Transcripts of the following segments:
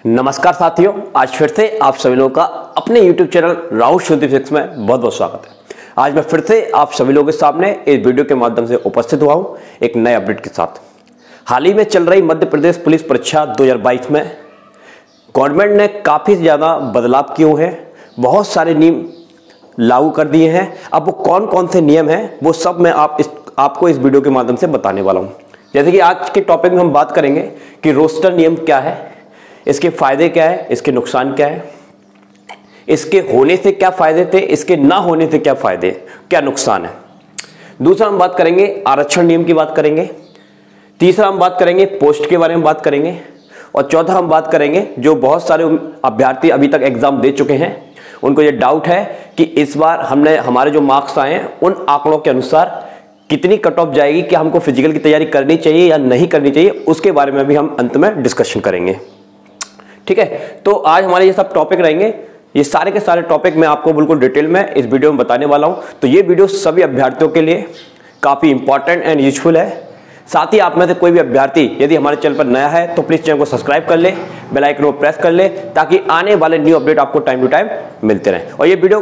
नमस्कार साथियों, आज फिर से आप सभी लोगों का अपने YouTube चैनल राहुल शुद्धि फिजिक्स में बहुत बहुत स्वागत है। आज मैं फिर से आप सभी लोगों के सामने इस वीडियो के माध्यम से उपस्थित हुआ हूं एक नए अपडेट के साथ। हाल ही में चल रही मध्य प्रदेश पुलिस परीक्षा 2022 में गवर्नमेंट ने काफ़ी ज़्यादा बदलाव किए हैं, बहुत सारे नियम लागू कर दिए हैं। अब वो कौन कौन से नियम हैं वो सब मैं आपको इस वीडियो के माध्यम से बताने वाला हूँ। जैसे कि आज के टॉपिक में हम बात करेंगे कि रोस्टर नियम क्या है, इसके फायदे क्या है, इसके नुकसान क्या है, इसके होने से क्या फायदे थे, इसके ना होने से क्या फायदे क्या नुकसान है। दूसरा हम बात करेंगे आरक्षण नियम की बात करेंगे। तीसरा हम बात करेंगे पोस्ट के बारे में बात करेंगे। और चौथा हम बात करेंगे जो बहुत सारे अभ्यर्थी अभी तक एग्जाम दे चुके हैं, उनको ये डाउट है कि इस बार हमारे जो मार्क्स आए हैं उन आंकड़ों के अनुसार कितनी कट ऑफ जाएगी, क्या हमको फिजिकल की तैयारी करनी चाहिए या नहीं करनी चाहिए, उसके बारे में भी हम अंत में डिस्कशन करेंगे। ठीक है, तो आज हमारे ये सब टॉपिक रहेंगे। ये सारे के सारे टॉपिक मैं आपको बिल्कुल डिटेल में इस वीडियो में बताने वाला हूं। तो ये वीडियो सभी अभ्यर्थियों के लिए काफी इंपॉर्टेंट एंड यूजफुल है। साथ ही आप में से कोई भी अभ्यर्थी यदि हमारे चैनल पर नया है तो प्लीज चैनल को सब्सक्राइब कर ले, बेल आइकन को प्रेस कर ले, ताकि आने वाले न्यू अपडेट आपको टाइम टू टाइम मिलते रहे। और ये वीडियो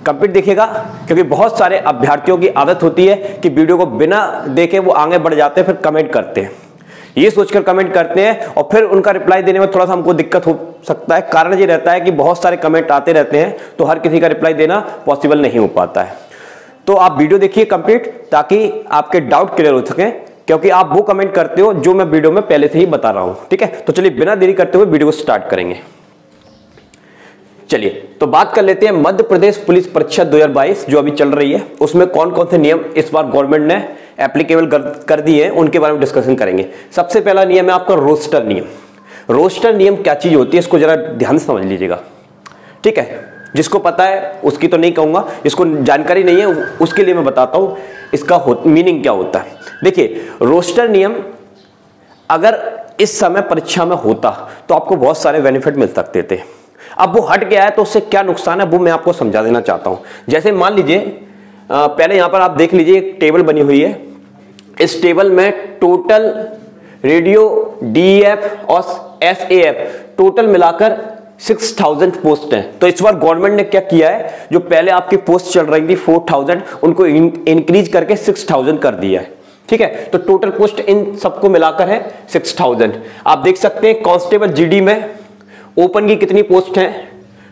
कंप्लीट देखिएगा, क्योंकि बहुत सारे अभ्यर्थियों की आदत होती है कि वीडियो को बिना देखे वो आगे बढ़ जाते हैं, फिर कमेंट करते हैं, ये सोचकर कमेंट करते हैं और फिर उनका रिप्लाई देने में थोड़ा सा हमको दिक्कत हो सकता है। कारण ये रहता है कि बहुत सारे कमेंट आते रहते हैं, तो हर किसी का रिप्लाई देना पॉसिबल नहीं हो पाता है। तो आप वीडियो देखिए कंप्लीट, ताकि आपके डाउट क्लियर हो सके, क्योंकि आप वो कमेंट करते हो जो मैं वीडियो में पहले से ही बता रहा हूं। ठीक है, तो चलिए बिना देरी करते हुए वीडियो को स्टार्ट करेंगे। चलिए तो बात कर लेते हैं मध्य प्रदेश पुलिस परीक्षा 2022 जो अभी चल रही है, उसमें कौन कौन से नियम इस बार गवर्नमेंट ने एप्लीकेबल कर दिए हैं, उनके बारे में डिस्कशन करेंगे। सबसे पहला नियम है आपका रोस्टर नियम। रोस्टर नियम क्या चीज होती है, इसको जरा ध्यान से समझ लीजिएगा। ठीक है, जिसको पता है उसकी तो नहीं कहूंगा, जिसको जानकारी नहीं है उसके लिए मैं बताता हूं इसका मीनिंग क्या होता है। देखिए, रोस्टर नियम अगर इस समय परीक्षा में होता तो आपको बहुत सारे बेनिफिट मिल सकते थे। अब वो हट गया है तो उससे क्या नुकसान है वो मैं आपको समझा देना चाहता हूं। जैसे मान लीजिए, पहले यहां पर आप देख लीजिए एक टेबल बनी हुई है। इस टेबल में टोटल रेडियो डीएफ और एसएएफ टोटल मिलाकर 6000 पोस्ट हैं। तो इस बार गवर्नमेंट ने क्या किया है, जो पहले आपकी पोस्ट चल रही थी 4000, उनको इंक्रीज करके 6000 कर दिया है। ठीक है, तो टोटल पोस्ट इन सबको मिलाकर है 6000। आप देख सकते हैं कांस्टेबल जीडी में ओपन की कितनी पोस्ट है,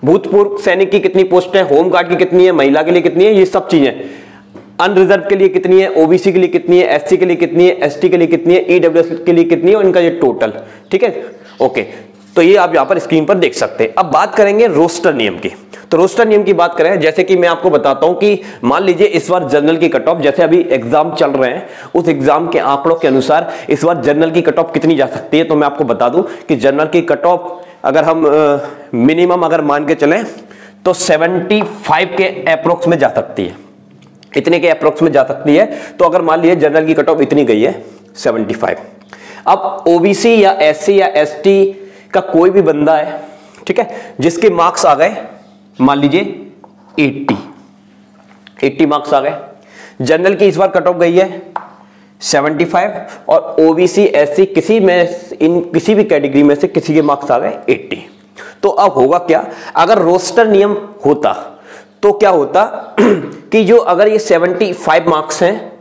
भूतपूर्व सैनिक की कितनी पोस्ट है, होमगार्ड की कितनी है, महिला के लिए कितनी है, ये सब चीजें, अनरिजर्व के लिए कितनी है, ओबीसी के लिए कितनी है, एससी के लिए कितनी है, एसटी के लिए कितनी है, ईडब्ल्यूएस के लिए कितनी है, और इनका ये टोटल। ठीक है, ओके, तो ये आप यहां पर स्क्रीन पर देख सकते हैं। अब बात करेंगे रोस्टर नियम की। तो रोस्टर नियम की बात करें, जैसे कि मैं आपको बताता हूं कि मान लीजिए इस बार जनरल की कट ऑफ, जैसे अभी एग्जाम चल रहे हैं, उस एग्जाम के आंकड़ों के अनुसार इस बार जनरल की कट ऑफ कितनी जा सकती है। तो मैं आपको बता दूं कि जनरल की कट ऑफ अगर हम मिनिमम अगर मान के चलें तो 75 के अप्रोक्स में जा सकती है, इतने के अप्रोक्स में जा सकती है। तो अगर मान लीजिए जनरल की कट ऑफ इतनी गई है 75, अब ओबीसी या एससी या एसटी का कोई भी बंदा है, ठीक है, जिसके मार्क्स आ गए मान लीजिए 80 मार्क्स आ गए, जनरल की इस बार कट ऑफ गई है 75 और ओबीसी एससी किसी भी कैटेगरी में से किसी के मार्क्स आ गए 80। तो अब होगा क्या, अगर रोस्टर नियम होता तो क्या होता कि जो अगर ये 75 मार्क्स हैं,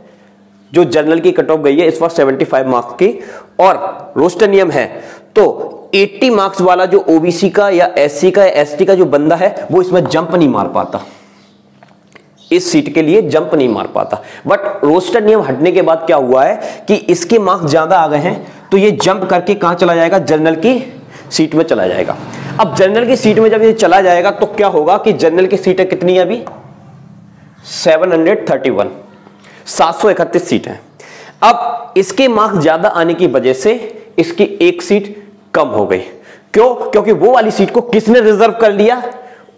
जो जनरल की कट ऑफ गई है इस बार 75 मार्क्स की, और रोस्टर नियम है, तो 80 मार्क्स वाला जो ओबीसी का या एससी का या एसटी का जो बंदा है वो इसमें जंप नहीं मार पाता, इस सीट के लिए जंप नहीं मार पाता। बट रोस्टर नियम हटने के बाद क्या हुआ है कि इसके मार्क्स ज्यादा आ गए हैं, तो ये जंप करके कहां चला जाएगा, जनरल की सीट में चला जाएगा। अब जनरल की सीट में जब ये चला जाएगा तो क्या होगा कि जनरल की सीटें कितनी है अभी 731, 731 सीट है। अब इसके मार्क्स ज्यादा आने की वजह से इसकी एक सीट कम हो गई। क्यों? क्योंकि वो वाली सीट को किसने रिजर्व कर लिया,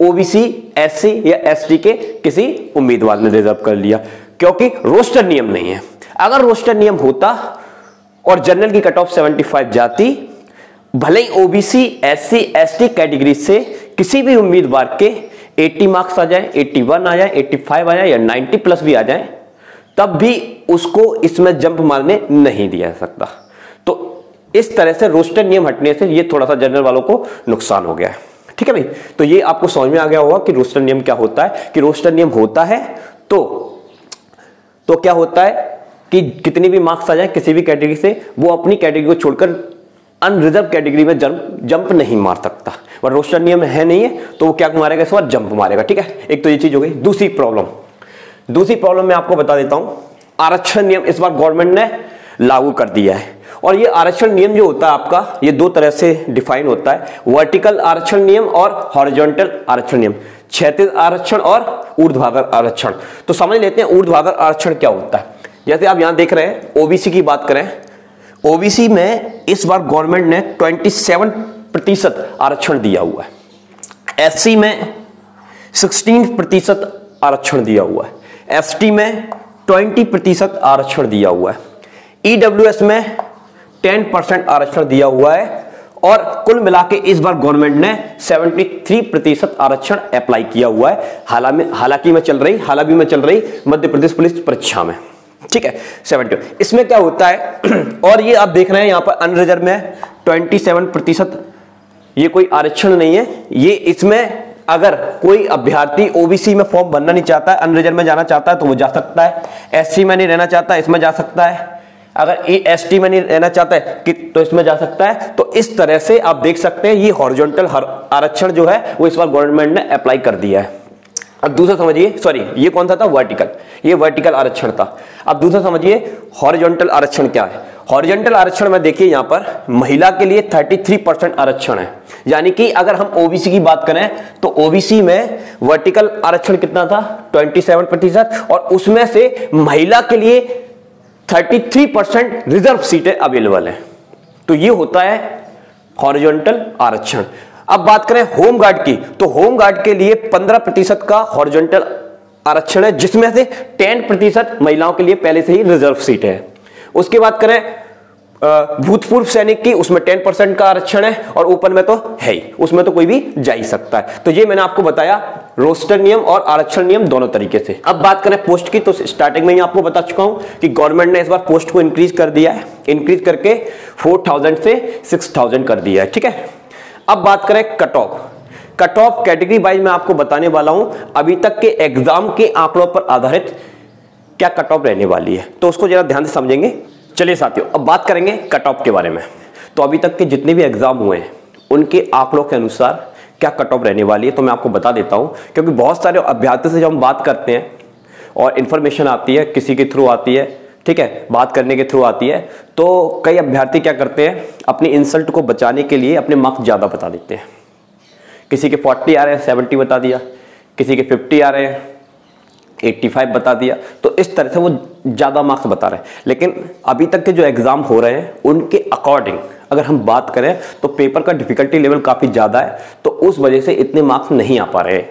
ओबीसी एससी या एसटी के किसी उम्मीदवार ने रिजर्व कर लिया, क्योंकि रोस्टर नियम नहीं है। अगर रोस्टर नियम होता और जनरल की कट ऑफ 75 जाती, भले ही ओबीसी एससी एसटी कैटेगरी से किसी भी उम्मीदवार के 80 मार्क्स आ जाए, 81 आ जाए, 85 आ जाए या 90 प्लस भी आ जाए, तब भी उसको इसमें जंप मारने नहीं दिया जा सकता। तो इस तरह से रोस्टर नियम हटने से ये थोड़ा सा जनरल वालों को नुकसान हो गया है। ठीक है भाई, तो ये आपको समझ में आ गया होगा कि रोस्टर नियम क्या होता है। कि रोस्टर नियम होता है तो क्या होता है कि कितनी भी मार्क्स आ जाए किसी भी कैटेगरी से, वो अपनी कैटेगरी को छोड़कर अनरिजर्व कैटेगरी में जंप नहीं मार सकता। और रोस्टर नियम है नहीं है तो वो क्या मारेगा, इस बार जंप मारेगा। ठीक है, एक तो ये चीज हो गई। दूसरी प्रॉब्लम मैं आपको बता देता हूं। आरक्षण नियम इस बार गवर्नमेंट ने लागू कर दिया है, और ये आरक्षण नियम जो होता है आपका, ये दो तरह से डिफाइन होता है, वर्टिकल आरक्षण नियम और हॉरिजॉन्टल आरक्षण नियम, क्षैतिज आरक्षण और ऊर्ध्वाधर आरक्षण। तो समझ लेते हैं ऊर्ध्वाधर आरक्षण क्या होता है। जैसे आप यहां देख रहे हैं ओबीसी की बात करें, ओबीसी में इस बार गवर्नमेंट ने 27% आरक्षण दिया हुआ है, एससी में 16% आरक्षण दिया हुआ है, एसटी में 20% आरक्षण दिया हुआ है, ईडब्ल्यूएस में 10% आरक्षण दिया हुआ है, और कुल मिला के इस बार गवर्नमेंट ने 73% आरक्षण अप्लाई किया हुआ है हालांकि में चल रही मध्य प्रदेश पुलिस परीक्षा में। ठीक है, 70। इसमें क्या होता है और ये आप देख रहे हैं यहां पर अनरिजर्व में 27%, ये कोई आरक्षण नहीं है। ये इसमें अगर कोई अभ्यर्थी ओबीसी में फॉर्म भरना नहीं चाहता है, अनरिजर्व में जाना चाहता है तो वो जा सकता है, एससी में नहीं रहना चाहता है इसमें जा सकता है, अगर एसटी में नहीं रहना चाहता है कि तो इसमें जा सकता है। तो इस तरह से आप देख सकते हैं ये हॉरिजॉन्टल आरक्षण जो है वो इस बार गवर्नमेंट ने अप्लाई कर दिया है। अब दूसरा समझिए, सॉरी ये कौन सा था, वर्टिकल, ये वर्टिकल आरक्षण था। अब दूसरा समझिए हॉरिजॉन्टल आरक्षण क्या है। हॉरिजॉन्टल आरक्षण में देखिए यहां पर महिला के लिए 33% आरक्षण है, यानी कि अगर हम ओबीसी की बात करें तो ओबीसी में वर्टिकल आरक्षण कितना था 27%, और उसमें से महिला के लिए 33% रिजर्व सीटें अवेलेबल हैं। तो ये होता है हॉरिजॉन्टल आरक्षण। अब बात करें होमगार्ड की, तो होमगार्ड के लिए 15% का हॉरिजॉन्टल आरक्षण है, जिसमें से 10% महिलाओं के लिए पहले से ही रिजर्व सीट है। उसके बाद करें भूतपूर्व सैनिक की, उसमें 10% का आरक्षण है, और ओपन में तो है ही, उसमें तो कोई भी जा ही सकता है। तो ये मैंने आपको बताया रोस्टर नियम और आरक्षण नियम दोनों तरीके से। अब बात करें पोस्ट की, तो स्टार्टिंग में ही आपको बता चुका हूं कि गवर्नमेंट ने इस बार पोस्ट को इंक्रीज कर दिया है, इंक्रीज करके 4000 से 6000 कर दिया है। ठीक है, अब बात करें कट ऑफ कैटेगरी वाइज मैं आपको बताने वाला हूं अभी तक के एग्जाम के आंकड़ों पर आधारित क्या कट ऑफ रहने वाली है, तो उसको जरा ध्यान से समझेंगे। चलिए साथियों, अब बात करेंगे कट ऑफ के बारे में। तो अभी तक के जितने भी एग्जाम हुए हैं उनके आंकड़ों के अनुसार क्या कट ऑफ रहने वाली है, तो मैं आपको बता देता हूं, क्योंकि बहुत सारे अभ्यर्थियों से जब हम बात करते हैं और इंफॉर्मेशन आती है, किसी के थ्रू आती है, ठीक है, बात करने के थ्रू आती है, तो कई अभ्यर्थी क्या करते हैं, अपनी इंसल्ट को बचाने के लिए अपने मार्क्स ज्यादा बता देते हैं। किसी के 40 आ रहे हैं 70 बता दिया, किसी के 50 आ रहे हैं 85 बता दिया, तो इस तरह से वो ज्यादा मार्क्स बता रहे हैं। लेकिन अभी तक के जो एग्जाम हो रहे हैं उनके अकॉर्डिंग अगर हम बात करें तो पेपर का डिफिकल्टी लेवल काफी ज्यादा है, तो उस वजह से इतने मार्क्स नहीं आ पा रहे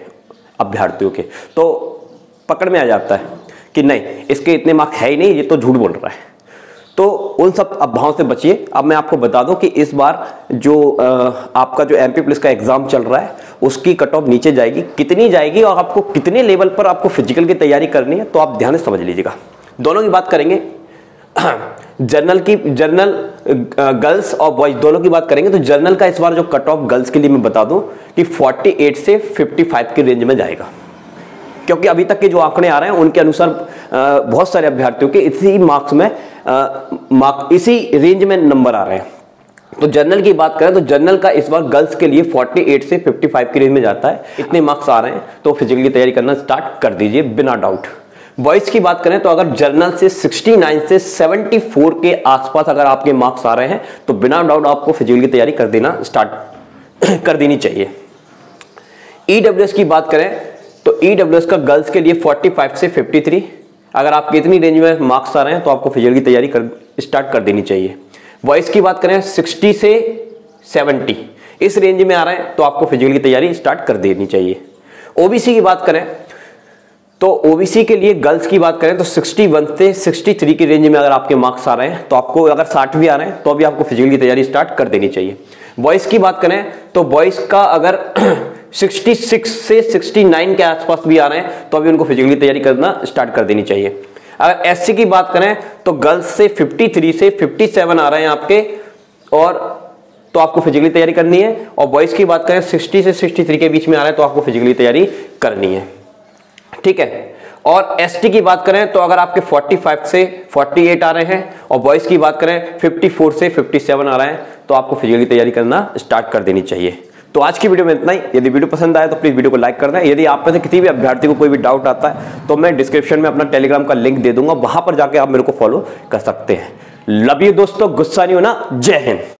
अभ्यर्थियों के। तो पकड़ में आ जाता है कि नहीं, इसके इतने मार्क्स है ही नहीं, ये तो झूठ बोल रहा है। तो उन सब अफवाहों से बचिए। अब मैं आपको बता दूं कि इस बार जो आपका जो एमपी पुलिस का एग्जाम चल रहा है उसकी कट ऑफ नीचे जाएगी, कितनी जाएगी और आपको कितने लेवल पर आपको फिजिकल की तैयारी करनी है, तो आप ध्यान से समझ लीजिएगा। दोनों की बात करेंगे, जर्नल गर्ल्स और बॉयज दोनों की बात करेंगे। तो जर्नल का इस बार जो कट ऑफ गर्ल्स के लिए मैं बता दूं कि 48 से 55 की रेंज में जाएगा, क्योंकि अभी तक के जो आंकड़े आ रहे हैं उनके अनुसार बहुत सारे अभ्यर्थियों के इसी मार्क्स में इसी रेंज में नंबर आ रहे हैं। तो जर्नल की बात करें तो जर्नल का इस बार गर्ल्स के लिए 48 से 55 की रेंज में जाता है। इतने मार्क्स आ रहे हैं तो फिजिकल की तैयारी करना स्टार्ट कर दीजिए बिना डाउट। बॉयज की बात करें तो अगर जर्नल से 69 से 74 के आसपास अगर आपके मार्क्स आ रहे हैं तो बिना डाउट आपको फिजिकल की तैयारी कर देना स्टार्ट कर देनी चाहिए। ईडब्ल्यूएस की बात करें तो ईडब्ल्यूएस का गर्ल्स के लिए 45 से 53, अगर आपके इतनी रेंज में मार्क्स आ रहे हैं तो आपको फिजिकल की तैयारी स्टार्ट कर देनी चाहिए। बॉयज की बात करें 60 से 70 इस रेंज में आ रहे हैं तो आपको फिजिकल की तैयारी स्टार्ट कर देनी चाहिए। ओबीसी की बात करें तो ओबीसी के लिए गर्ल्स की बात करें तो 61 से 63 की रेंज में अगर आपके मार्क्स आ रहे हैं तो आपको, अगर 60 भी आ रहे हैं तो भी आपको फिजिकल की तैयारी स्टार्ट कर देनी चाहिए। बॉयज की बात करें तो बॉयज का अगर 66 से 69 के आसपास भी आ रहे हैं तो अभी उनको फिजिकल की तैयारी करना स्टार्ट कर देनी चाहिए। अगर एससी की बात करें तो गर्ल्स से 53 से 57 आ रहे हैं आपके और तो आपको फिजिकली तैयारी करनी है। और बॉयज की बात करें 60 से 63 के बीच में आ रहा है तो आपको फिजिकली तैयारी करनी है, ठीक है। और एसटी की बात करें तो अगर आपके 45 से 48 आ रहे हैं और बॉयज की बात करें 54 से 57 आ रहे हैं तो आपको फिजिकली तैयारी करना स्टार्ट कर देनी चाहिए। तो आज की वीडियो में इतना ही। यदि वीडियो पसंद आए तो प्लीज वीडियो को लाइक कर दें। यदि आप में से किसी भी अभ्यर्थी को कोई भी डाउट आता है तो मैं डिस्क्रिप्शन में अपना टेलीग्राम का लिंक दे दूंगा, वहां पर जाके आप मेरे को फॉलो कर सकते हैं। लव यू दोस्तों, गुस्सा नहीं होना। जय हिंद।